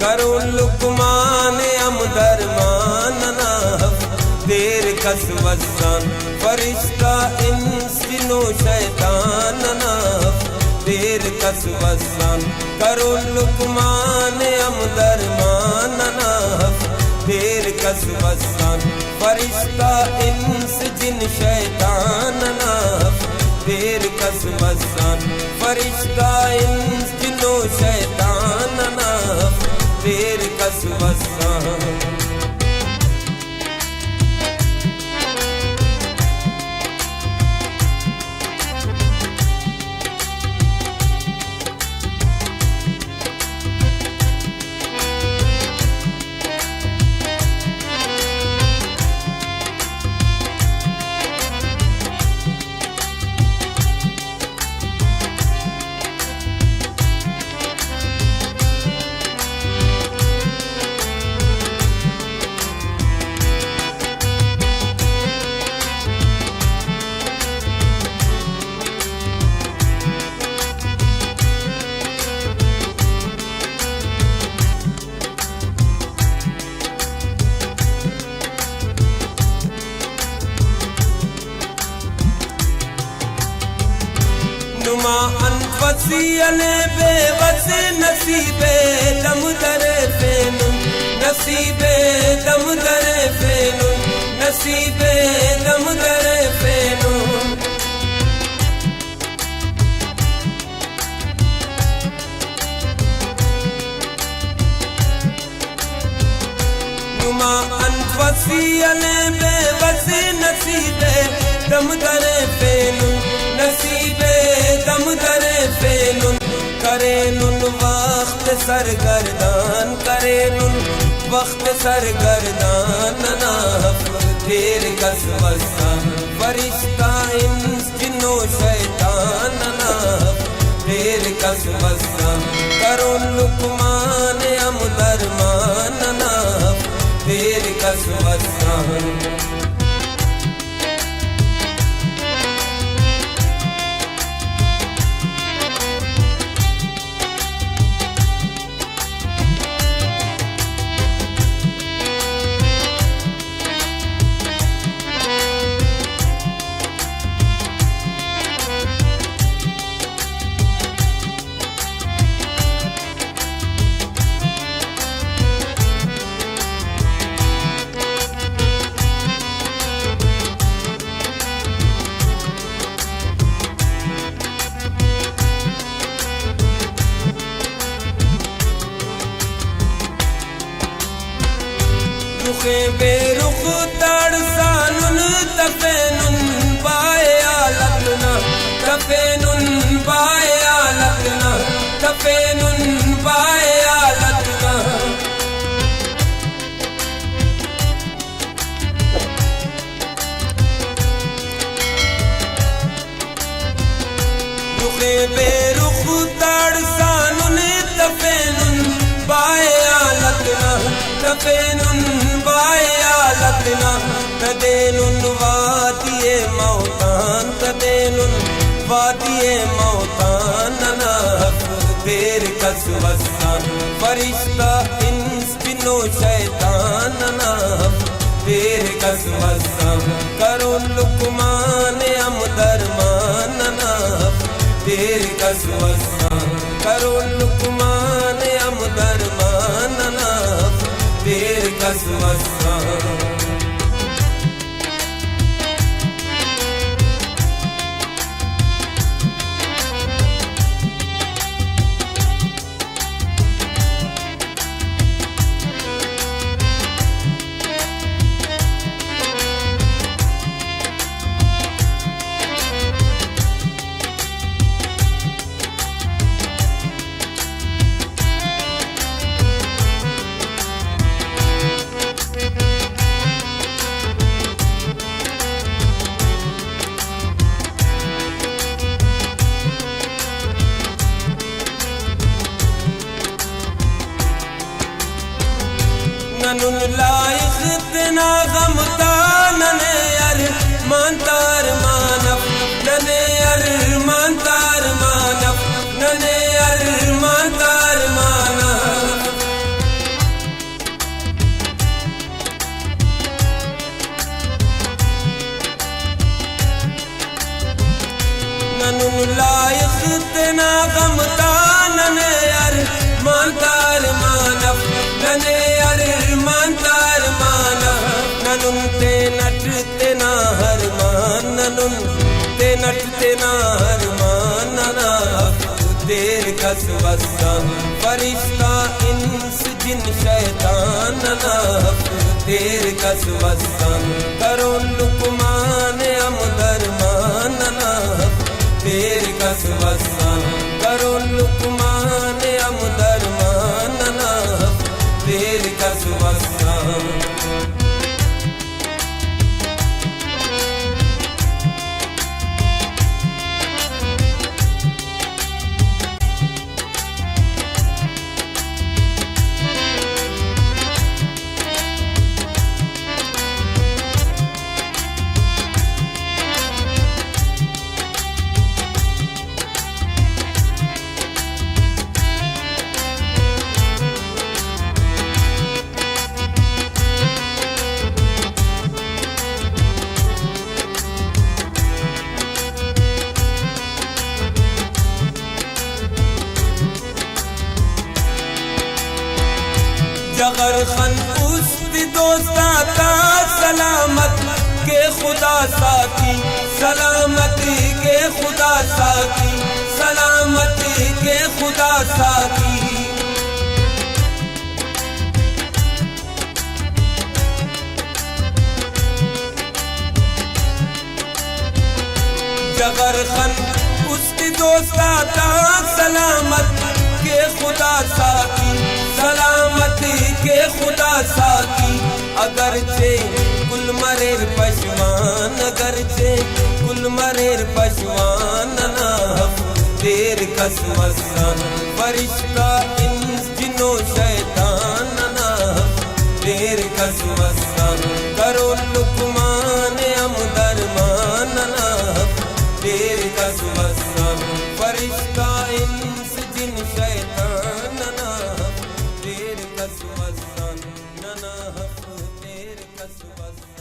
करो लुकमान अम दरमान नाफ देर कसवसान फरिश्ता इंस जिनो शैतान नाफ देर कसवसान करो लुकमान अम दरमान नाफ देर कसवसान फरिश्ता इंस जिन शैतान नाफ देर कसवसान फरिश्ता इंस जिनो शैतान नाफ देर कसवसान। नुमा अनफसियले बेवस नसीबे दम दरे फेनु नसीबे दम दरे फेनु नसीबे दम दरे फेनु नुमा अनफसियले बेवस नसीबे दम दरे फेनु नसीबे दम दरे फेनुन करे नुन वक्त सरगर्दान करे नुन वक्त सरगर्दान नाफ देर कसवसान फरिश्ता इंस जिनो शैतान नाफ देर कसवसान करो लुकमान अम दरमान नाफ देर कसवसान। रुखे बेरुख तड़सानुन तफेनुन बाए आलतना तफेनुन बाए आलतना तफेनुन बाए आलतना रुखे बेरुख तड़सानुन तफेनुन बाए आलतना तफेनुन बायालतना तदेनुन वादिये मौतान तदेनुन वादिये मौतान नाफ देर कसवसान फरिश्ता इंस जिनो शैतान नाफ देर कसवसान करो लुकमान अम दरमान नाफ देर कसवसान करो लुकमान अम दरमान नाफ देर कसवसान। ननुन लाइख इतना गमता नने यार मानतार मानफ नने यार मानतार मानफ नने यार मानतार मानफ कस वसन फरिश्ता इंस जिन शैतान नाफ तेर कस वसन करो लुकमान अमदरमान नाफ तेर कस वसन करो लुकमान अमदरमान नाफ तेर कस वसन जगर खन उस्त दोस्ता का सलामत के खुदा साथी सलामती के खुदा साथी सलामती के खुदा साथी जगर खन उस्त दोस्ता का सलामत के खुदा साथी सलामती के खुदा साथी अगरचे कुल मरेर पशवान अगरचे कुल मरेर पशवान नाफ तेर कस वसन फरिश्ता इंस जिनो शैतान नाफ तेर कस वसन करो लुकमान अमदरमान नाफ तेर कस वसन फरिश्ता इंस जिन शैतान नाफ तेर कस वसन नाफ तेर कस वसन